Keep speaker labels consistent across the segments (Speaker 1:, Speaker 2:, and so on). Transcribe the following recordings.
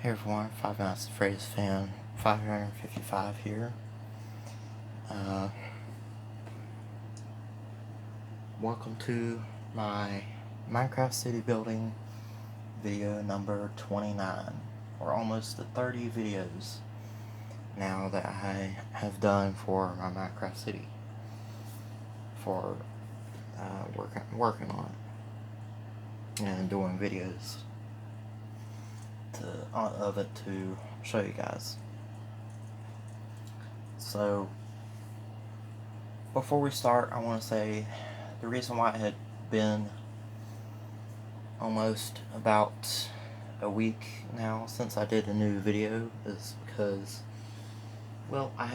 Speaker 1: Hey everyone, Five Nights at Freddy's fan 555 here. Welcome to my Minecraft city building video number 29, or almost the 30 videos now that I have done for my Minecraft city for working on it and doing videos of it to show you guys. So before we start, I want to say the reason why it had been almost about a week now since I did a new video is because, well, I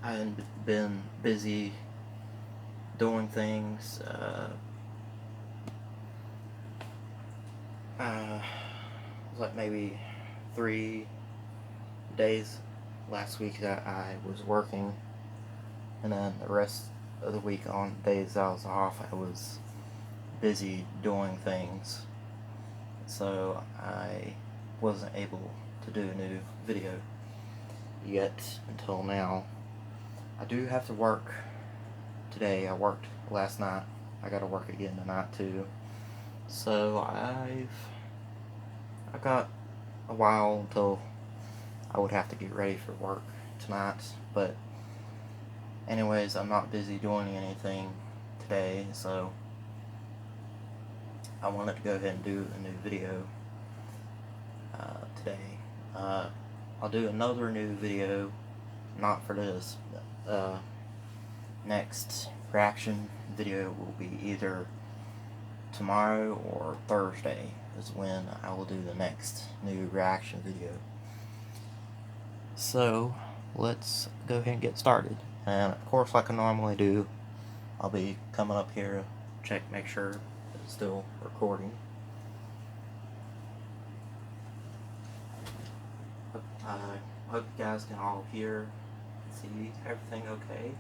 Speaker 1: had been busy doing things. It was like maybe 3 days last week that I was working, and then the rest of the week on days I was off I was busy doing things, so I wasn't able to do a new video yet until now. I do have to work today. I worked last night. I gotta work again tonight too, so I've got a while until I would have to get ready for work tonight. But anyways, I'm not busy doing anything today, so I wanted to go ahead and do a new video today. I'll do another new video, not for this. Next reaction video will be either tomorrow or Thursday is when I will do the next new reaction video. So let's go ahead and get started. And of course, like I normally do, I'll be coming up here to check, make sure it's still recording. I hope you guys can all hear, see everything okay.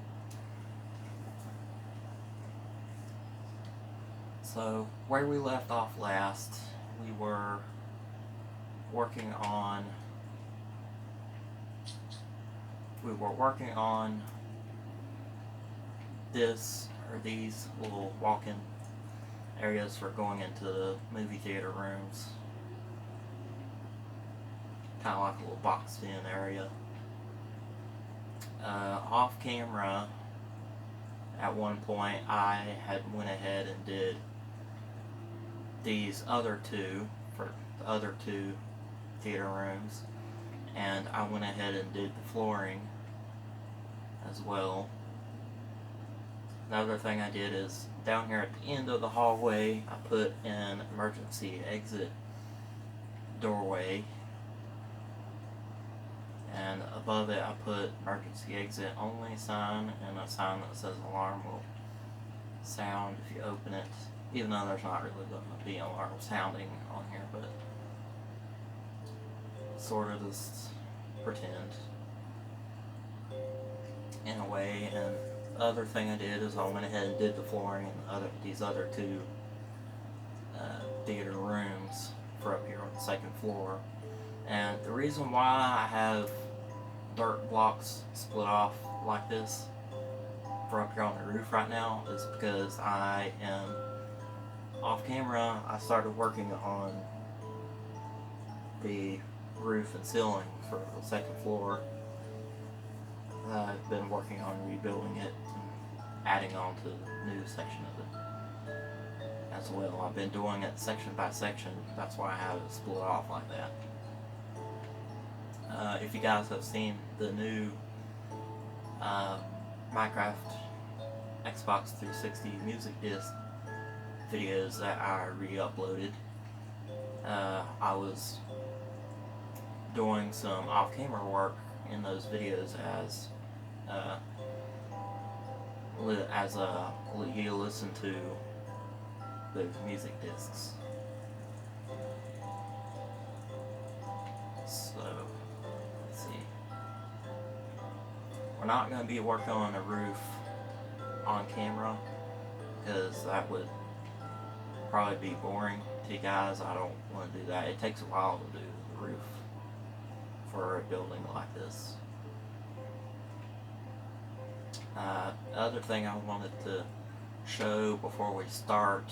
Speaker 1: So where we left off last, we were working on these little walk-in areas for going into the movie theater rooms. Kind of like a little boxed-in area. Off camera, at one point, I had went ahead and did these other two for the other two theater rooms, and I went ahead and did the flooring as well. Another thing I did is down here at the end of the hallway, I put an emergency exit doorway, and above it I put emergency exit only sign and a sign that says alarm will sound if you open it, even though there's not really going to be an alarm sounding on here, but sort of just pretend in a way. And the other thing I did is I went ahead and did the flooring in these other two theater rooms for up here on the second floor. And the reason why I have dirt blocks split off like this for up here on the roof right now is because I am off camera. I started working on the roof and ceiling for the second floor. I've been working on rebuilding it and adding on to the new section of it as well. I've been doing it section by section. That's why I have it split off like that. If you guys have seen the new Minecraft Xbox 360 music disc videos that I re-uploaded, I was doing some off-camera work in those videos as you listen to those music discs. So let's see. We're not going to be working on a roof on camera because that would probably be boring to hey guys, I don't want to do that. It takes a while to do the roof for a building like this. The other thing I wanted to show before we start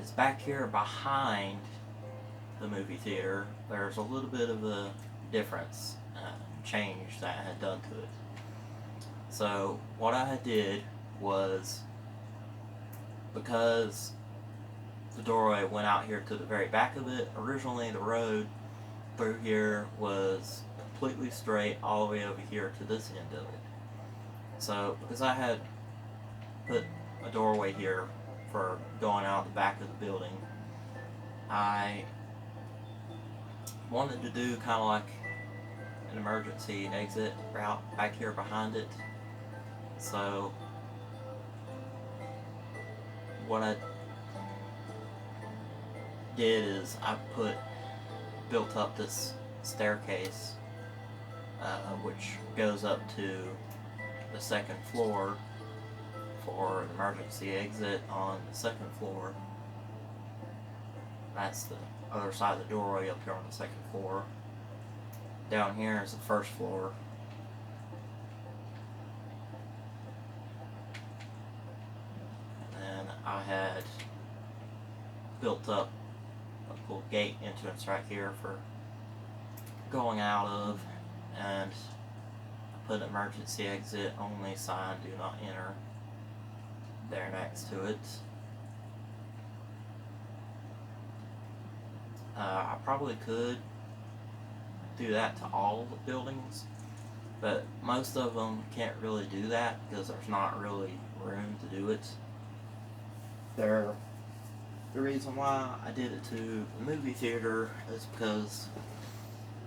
Speaker 1: is back here behind the movie theater. There's a little bit of a difference, change that I had done to it. So what I did was, because the doorway went out here to the very back of it, originally the road through here was completely straight all the way over here to this end of it. So because I had put a doorway here for going out the back of the building, I wanted to do kind of like an emergency exit route back here behind it. So what I did is I built up this staircase, which goes up to the second floor for an emergency exit on the second floor. That's the other side of the doorway up here on the second floor. Down here is the first floor. And then I had built up a little gate entrance right here for going out of, and I put emergency exit only sign, do not enter, there next to it. I probably could do that to all the buildings, but most of them can't really do that because there's not really room to do it. The reason why I did it to the movie theater is because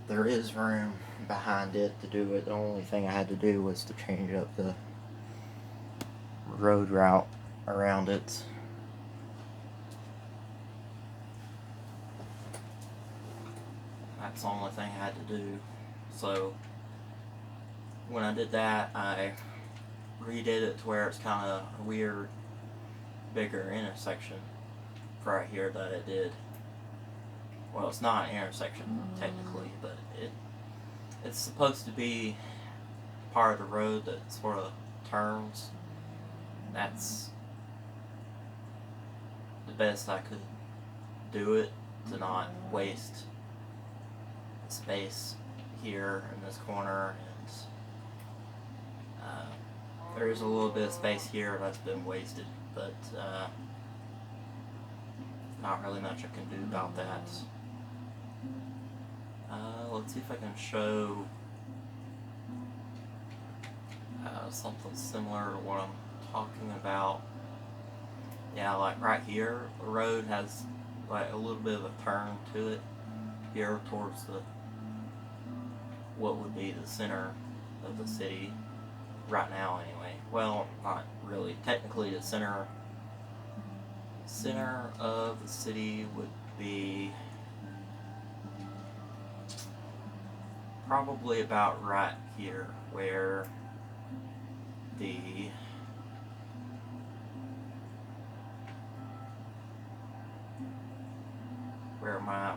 Speaker 1: there is room behind it to do it. The only thing I had to do was to change up the road route around it. That's the only thing I had to do. So when I did that, I redid it to where it's kind of a weird, bigger intersection right here that it did. Well, it's not an intersection technically, but it's supposed to be part of the road that sort of turns. That's the best I could do it to not waste space here in this corner, and there is a little bit of space here that's been wasted, but not really much I can do about that. Let's see if I can show something similar to what I'm talking about. Yeah, like right here, the road has like a little bit of a turn to it here towards what would be the center of the city right now anyway. Well, not really. Technically the center of the city would be probably about right here where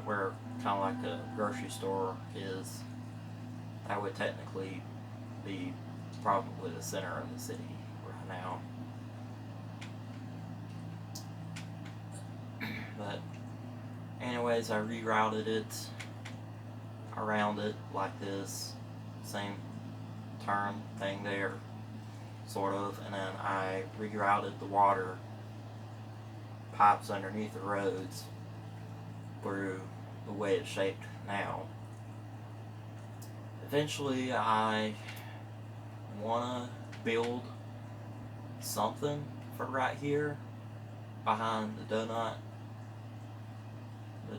Speaker 1: where kind of like a grocery store is. That would technically be probably the center of the city right now. But anyways, I rerouted it around it like this, same turn thing there, sort of, and then I rerouted the water pipes underneath the roads through the way it's shaped now. Eventually I want to build something for right here behind the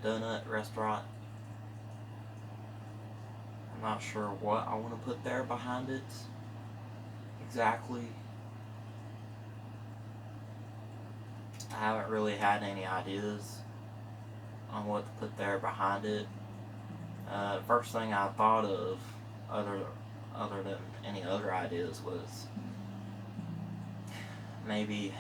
Speaker 1: donut restaurant. I'm not sure what I want to put there behind it exactly. I haven't really had any ideas on what to put there behind it. First thing I thought of, other than any other ideas, was maybe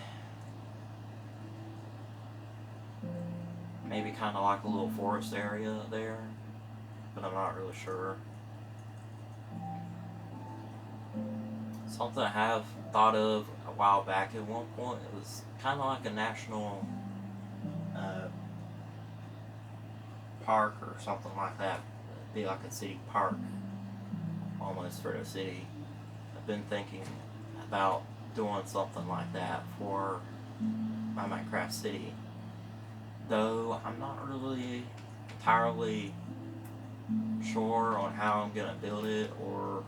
Speaker 1: maybe kind of like a little forest area there, but I'm not really sure. Something I have thought of a while back at one point, it was kind of like a national uh, park or something like that. It'd be like a city park almost for the city. I've been thinking about doing something like that for my Minecraft city, though I'm not really entirely sure on how I'm gonna build it or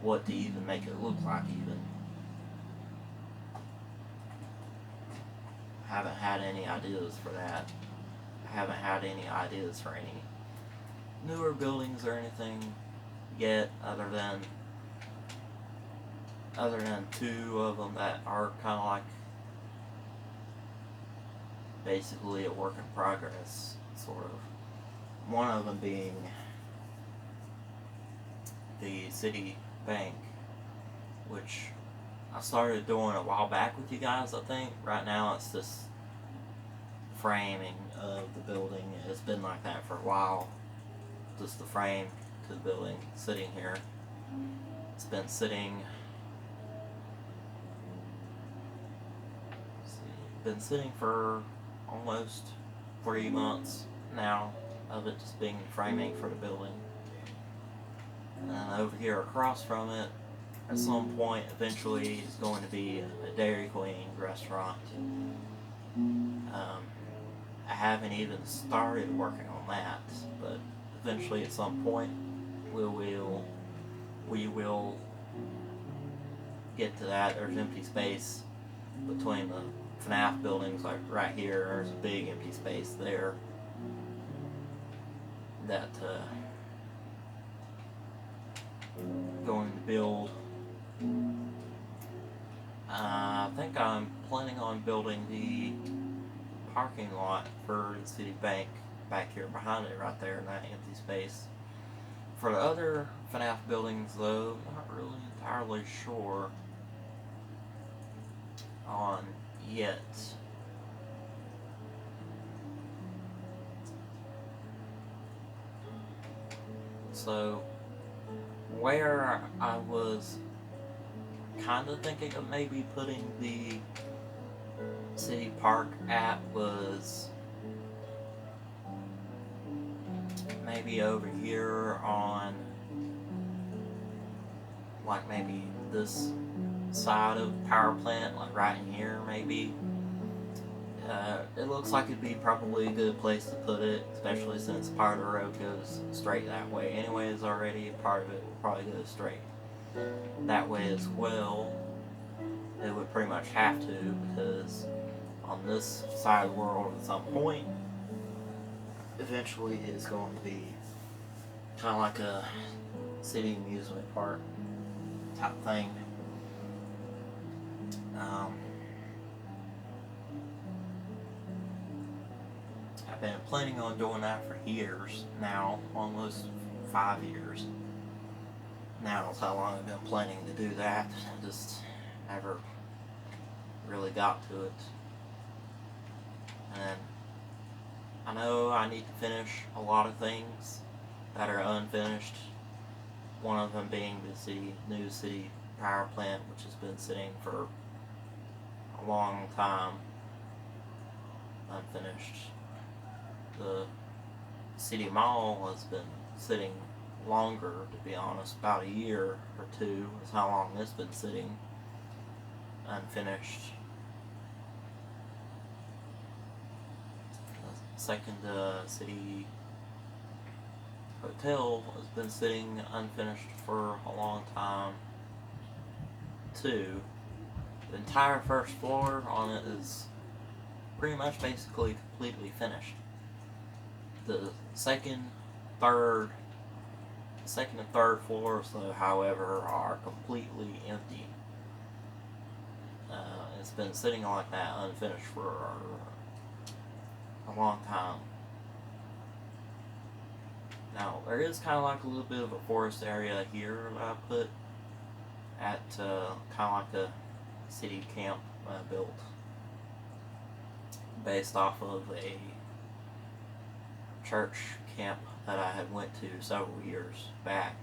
Speaker 1: what to even make it look like even. I haven't had any ideas for that. I haven't had any ideas for any newer buildings or anything yet, other than two of them that are kind of like basically a work in progress, sort of. One of them being the city bank, which I started doing a while back with you guys, I think. Right now it's just framing of the building. It's been like that for a while. Just the frame to the building sitting here. It's been sitting for almost 3 months now of it just being framing for the building. And over here across from it, at some point, eventually, is going to be a Dairy Queen restaurant. I haven't even started working on that, but eventually, at some point, we will get to that. There's empty space between the FNAF buildings, like right here. There's a big empty space there that going to build. I think I'm planning on building the parking lot for the city bank back here behind it, right there in that empty space. For the other FNAF buildings, though, not really entirely sure on yet. So, where I was kind of thinking of maybe putting the city park at was maybe over here on, like, maybe this side of power plant, like right in here maybe. It looks like it'd be probably a good place to put it, especially since part of the road goes straight that way anyways already. Part of it will probably go straight that way as well. It would pretty much have to, because on this side of the world at some point, eventually it's going to be kind of like a city amusement park type thing. I've been planning on doing that for years now, almost 5 years. Now is how long I've been planning to do that. Just never really got to it. And I know I need to finish a lot of things that are unfinished. One of them being the new city power plant, which has been sitting for a long time unfinished. The city mall has been sitting longer, to be honest. About a year or two is how long it's been sitting unfinished. The second city hotel has been sitting unfinished for a long time too. The entire first floor on it is pretty much basically completely finished. The second and third floors, though, however, are completely empty. It's been sitting like that unfinished for a long time. Now, there is kind of like a little bit of a forest area here that I put at kind of like a city camp built. based off of a church camp that I had went to several years back.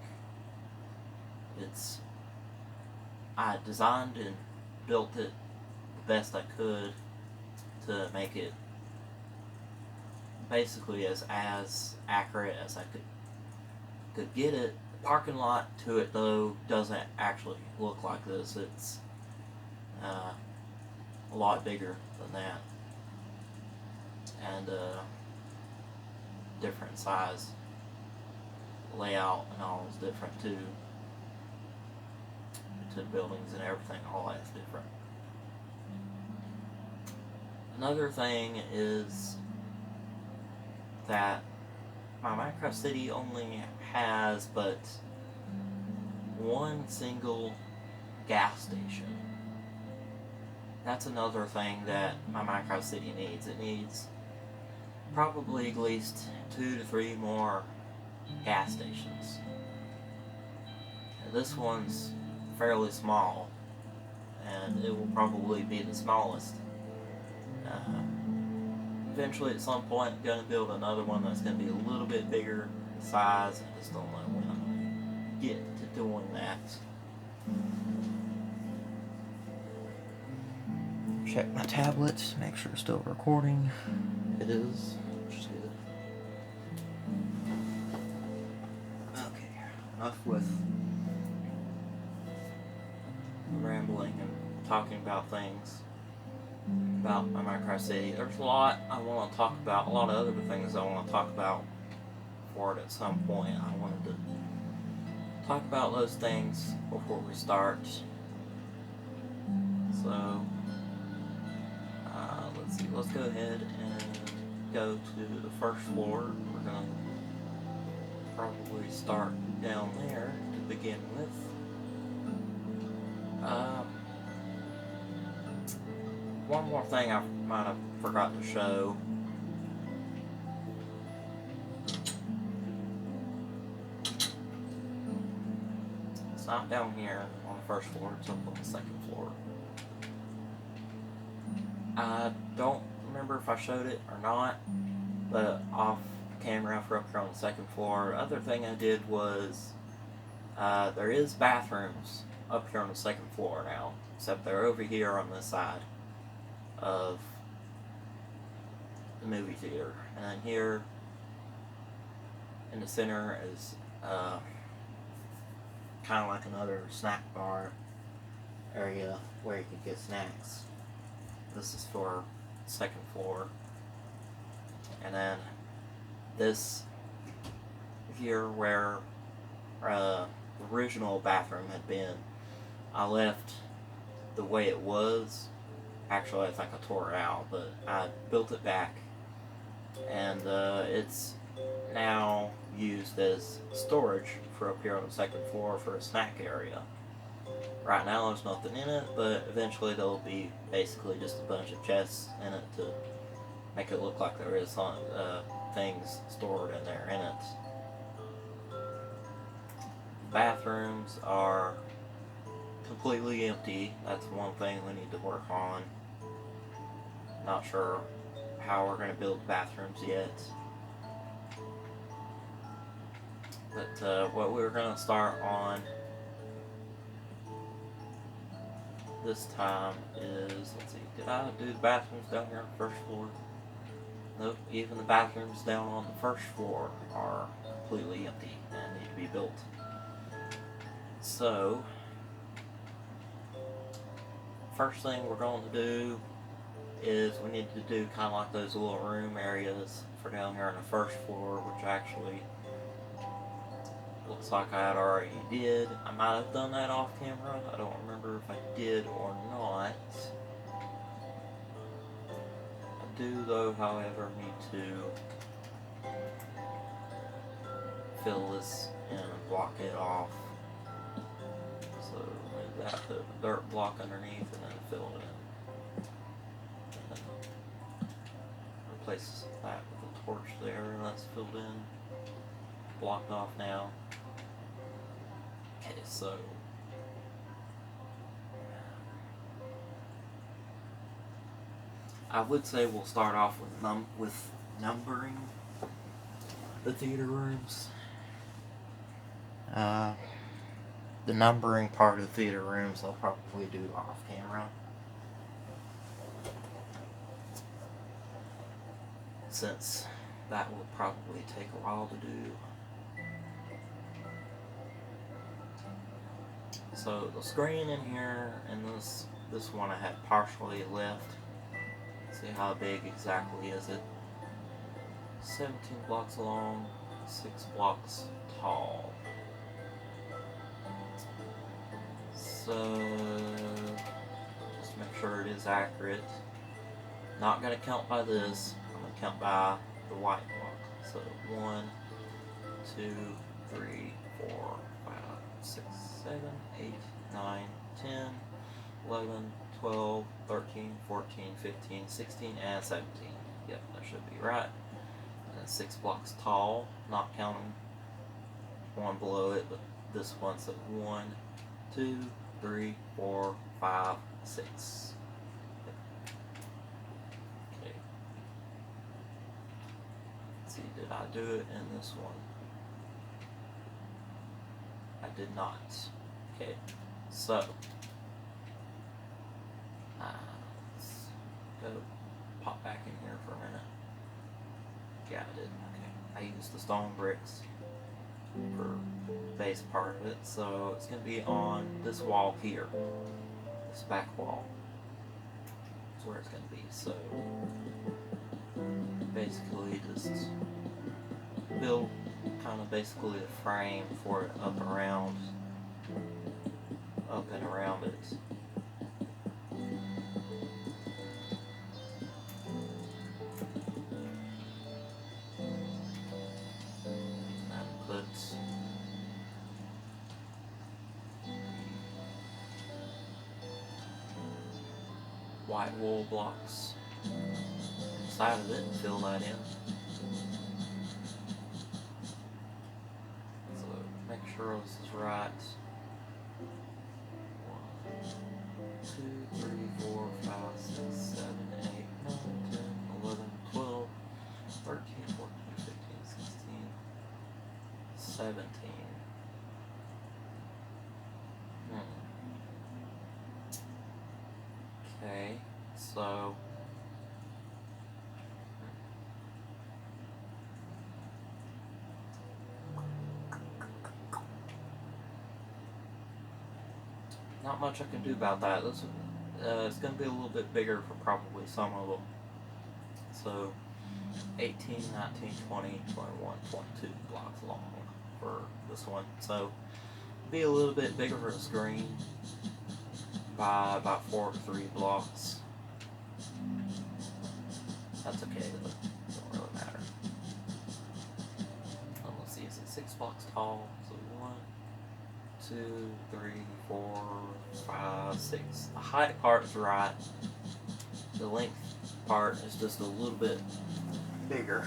Speaker 1: I designed and built it the best I could to make it basically as accurate as I could get it. The parking lot to it though doesn't actually look like this. It's a lot bigger than that, and different size layout and all is different too. To the buildings and everything, all that's different. Another thing is that my Minecraft city only has but one single gas station. That's another thing that my Minecraft city needs. It needs probably at least 2 to 3 more gas stations. And this one's fairly small, and it will probably be the smallest. Eventually, at some point, I'm going to build another one that's going to be a little bit bigger in size. I just don't know when I'm going to get to doing that. Check my tablets, make sure it's still recording. It is, which is good. Okay, enough with rambling and talking about things about my Minecraft city. There's a lot I want to talk about, a lot of other things I want to talk about for it at some point. I wanted to talk about those things before we start. So, let's see, let's go ahead and go to the first floor. We're going to probably start down there to begin with. One more thing I might have forgot to show. It's not down here on the first floor, it's up on the second floor. I don't remember if I showed it or not, but off camera for up here on the second floor. Other thing I did was, there is bathrooms up here on the second floor now, except they're over here on this side of the movie theater. And then here in the center is kind of like another snack bar area where you can get snacks. This is for the second floor. And then this here where the original bathroom had been, I left the way it was. Actually, I think I tore it out, but I built it back, and it's now used as storage for up here on the second floor for a snack area. Right now there's nothing in it, but eventually there'll be basically just a bunch of chests in it to make it look like there is some things stored in there in it. Bathrooms are completely empty. That's one thing we need to work on. Not sure how we're going to build bathrooms yet. But what we're going to start on this time is, let's see, did I do the bathrooms down here on the first floor? Nope, even the bathrooms down on the first floor are completely empty and need to be built. So, first thing we're going to do is we need to do kind of like those little room areas for down here on the first floor, which actually looks like I had already did. I might have done that off camera. I don't remember if I did or not. I do, though, however, need to fill this in and block it off. So move that, put a dirt block underneath, and then fill it in. Replace that with a torch there, and that's filled in. Blocked off now. Okay, so I would say we'll start off with numbering the theater rooms. The numbering part of the theater rooms I'll probably do off camera, since that will probably take a while to do. So the screen in here and this one I had partially left. See how big exactly is it? 17 blocks long, 6 blocks tall. So just make sure it is accurate. Not gonna count by this. I'm gonna count by the white block. So 1, 2, 3, 4, 5, 6, 7, 8, 9, 10, 11, 12, 13, 14, 15, 16, and 17. Yep, that should be right. And 6 blocks tall, not counting one below it, but this one. So 1, 2, 3, 4, 5, 6. Okay. Let's see, did I do it in this one? I did not. Okay, so let's go pop back in here for a minute. Yeah, I did. Okay, I used the stone bricks for base part of it, so it's going to be on this wall here, this back wall. That's where it's going to be. So basically just build kind of basically a frame for it up and around it. And put white wool blocks inside of it and fill that in. So make sure this is right. 1, 2, 3, 4, 5, 6, 7, 8, 9, 10, 11, 12, 13, 14, 15, 16, 17. Okay, so not much I can do about that. This it's going to be a little bit bigger for probably some of them. So 18, 19, 20, 21, 22 blocks long for this one. So be a little bit bigger for the screen by about 4 to 3 blocks. That's okay, though. Don't really matter. Let's see, is it 6 blocks tall? So 1, 2, 3, 4, 5, 6. The height part is right. The length part is just a little bit bigger.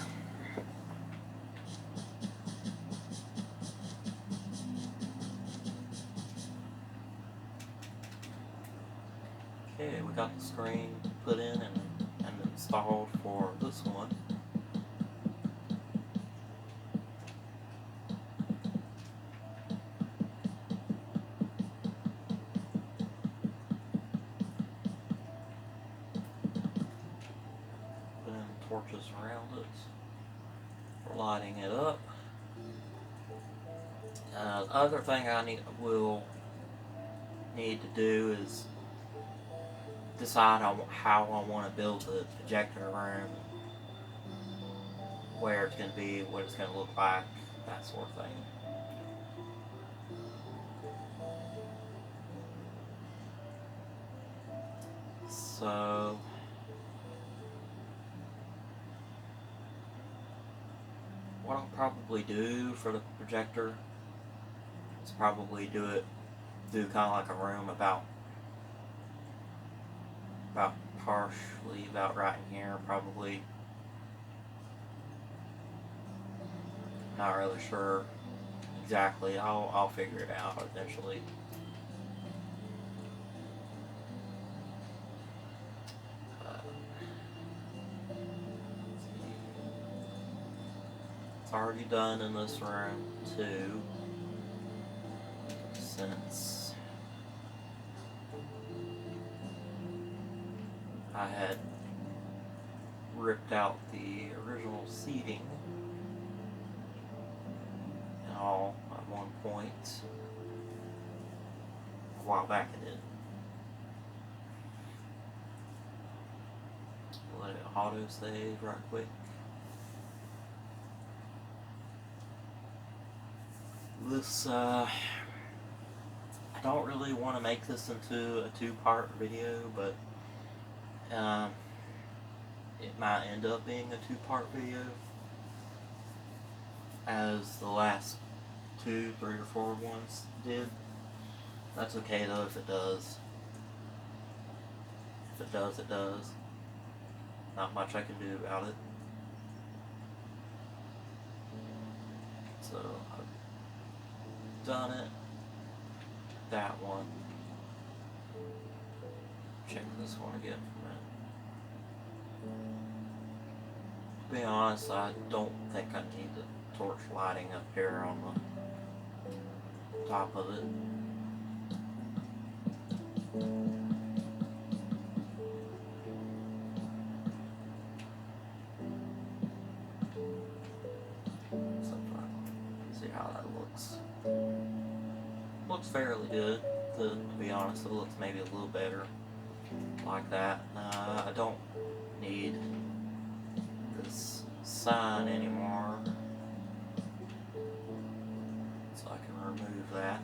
Speaker 1: Okay, we got the screen put in and installed for this one. Put in torches around it for lighting it up. The other thing I will need to do is decide on how I want to build the projector room, where it's going to be, what it's going to look like, that sort of thing. So what I'll probably do for the projector is probably do kind of like a room about partially about right in here, probably. Not really sure exactly. I'll figure it out eventually. already done in this room too, since I had ripped out the original seating and all at one point a while back. I did. Let it auto save right quick. This, I don't really want to make this into a two-part video, but it might end up being a two-part video, as the last 2, 3, or 4 ones did. That's okay though if it does. If it does, it does. Not much I can do about it. So I've done it. That one. Check this one again for a minute. To be honest, I don't think I need the torch lighting up here on the top of it. See how that looks. Looks fairly good. To be honest, it looks maybe a little better like that. I don't need this sign anymore, so I can remove that.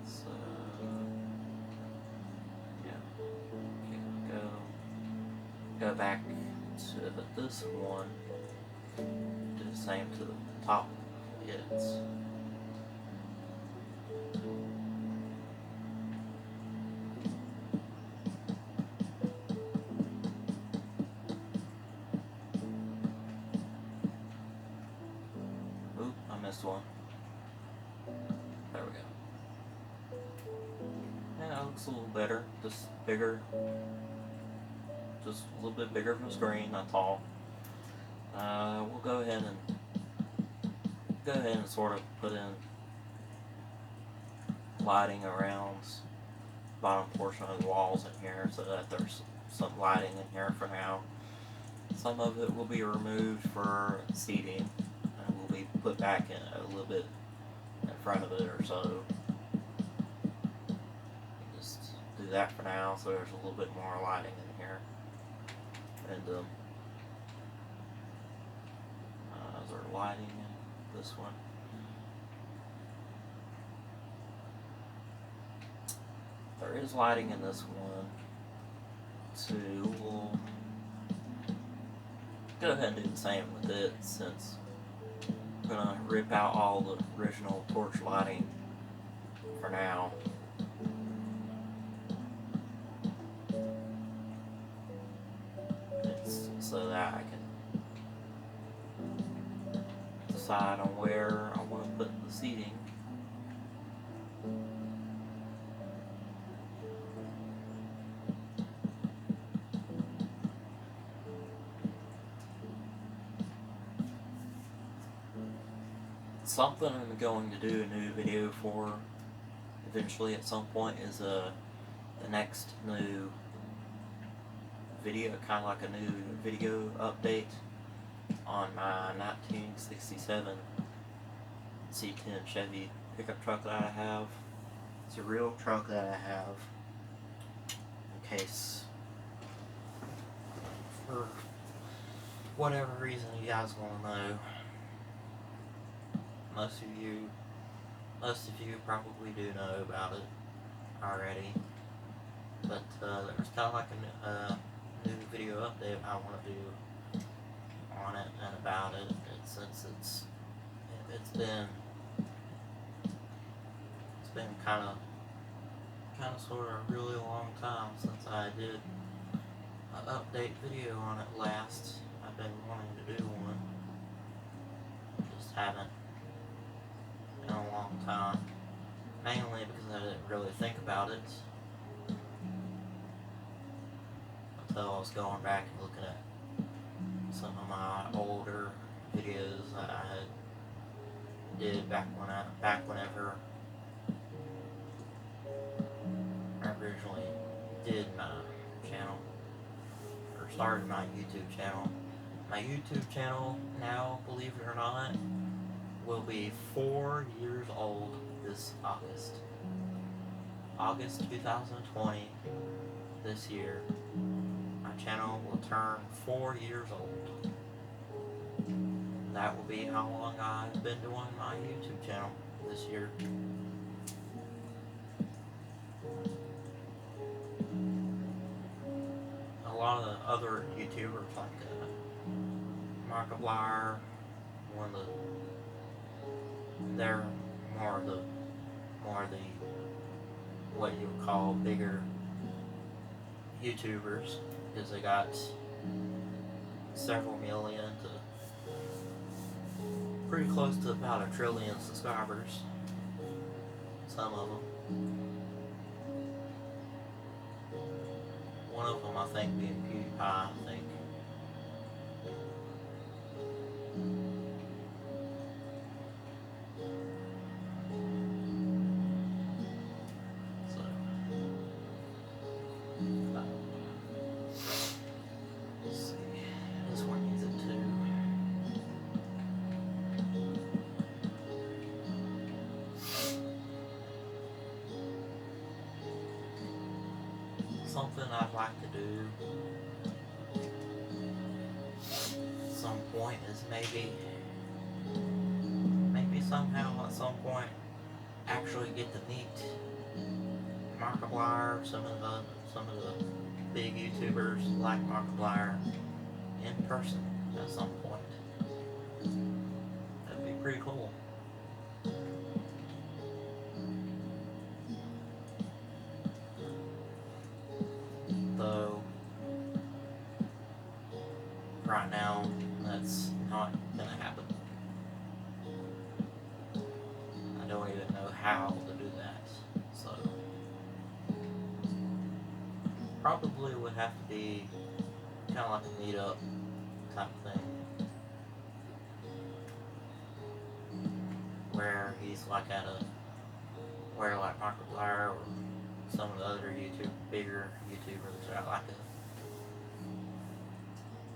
Speaker 1: So yeah, okay, go back to this one. Do the same to the top. It's oop, I missed one. There we go. Yeah, it looks a little better. Just bigger. Just a little bit bigger of a screen, that's all. We'll go ahead and sort of put in lighting around the bottom portion of the walls in here, so that there's some lighting in here for now. Some of it will be removed for seating and will be put back in a little bit in front of it or so. Just do that for now, so there's a little bit more lighting in here. And is there lighting in this one? There is lighting in this one too. We'll go ahead and do the same with it, since I'm gonna rip out all the original torch lighting for now. It's so that I can decide on where I want to put the seating. Something I'm going to do a new video for eventually at some point is the next new video, kind of like a new video update on my 1967 C10 Chevy pickup truck that I have. It's a real truck that I have, in case for whatever reason you guys want to know. Most of you probably do know about it already, but there's kind of like a new video update I want to do on it and about it. Since it's been kind of sort of a really long time since I did an update video on it last. I've been wanting to do one, just haven't in a long time, mainly because I didn't really think about it though I was going back and looking at some of my older videos that I had did back whenever I originally did my channel, or started my YouTube channel. My YouTube channel now, believe it or not, will be 4 years old this August. August 2020, this year, my channel will turn 4 years old. That will be how long I've been doing my YouTube channel this year. A lot of the other YouTubers like Markiplier, they're more the what you would call bigger YouTubers, because they got several million to pretty close to about 1 trillion subscribers. Some of them. One of them, I think, being PewDiePie, I think. Let's see. This one needs it too. Something I'd like to do at some point is maybe somehow at some point actually get to meet Markiplier, some of the big YouTubers like Markiplier in person at some point. That'd be pretty cool. Though right now that's not gonna happen. I don't even know how to do that, so probably would have to be kind of like a meetup type thing, where he's like where like Markiplier or some of the other bigger YouTubers are at like a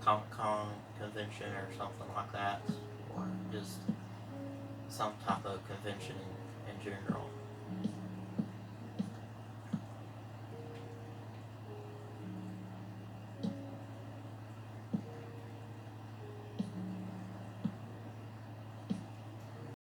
Speaker 1: Comic-Con convention or something like that, or just some type of convention in general.